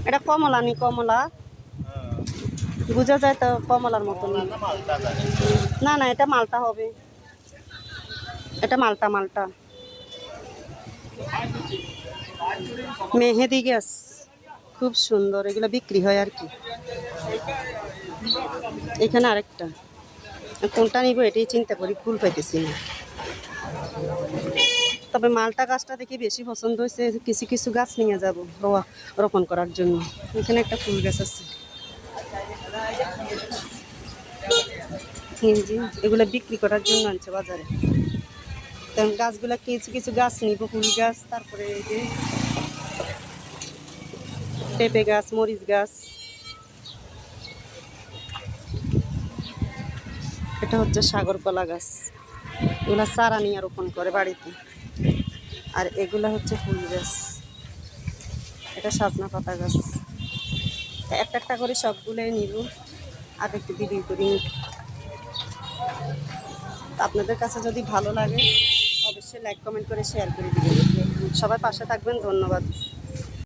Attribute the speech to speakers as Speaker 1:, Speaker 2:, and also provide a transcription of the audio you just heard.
Speaker 1: এটা কমলা নি কমলা বোঝা যায় তো কমলার মতো না না এটা মালটা হবে এটা মালটা মালটা মেহেদি গাছ খুব সুন্দর এগুলো বিক্রি হয় আর কি এখানে আরেকটা কোনটা নিব এটাই চিন্তা করি ফুল পাইতেছি না তবে মালটা গাছটা দেখে বেশি পছন্দ হয়েছে কিছু কিছু গাছ নিয়ে যাব রোপণ করার জন্য এখানে একটা ফুল গাছ আছে এগুলো বিক্রি করার জন্য আনছে বাজারে তেমন গাছগুলা কিছু কিছু গাছ নিব ফুল গাছ তারপরে এই যে পেঁপে গাছ মরিচ গাছ এটা হচ্ছে সাগর কলা গাছ এগুলা চারা নিয়ে রোপণ করে বাড়িতে আর এগুলা হচ্ছে ফুল গাছ এটা সজনা পাতা গাছ একটা একটা করে সবগুলোই নিব আর একটু ভিডিও করি আপনাদের কাছে যদি ভালো লাগে অবশ্যই লাইক কমেন্ট করে শেয়ার করে দিবেন সবাই পাশে থাকবেন ধন্যবাদ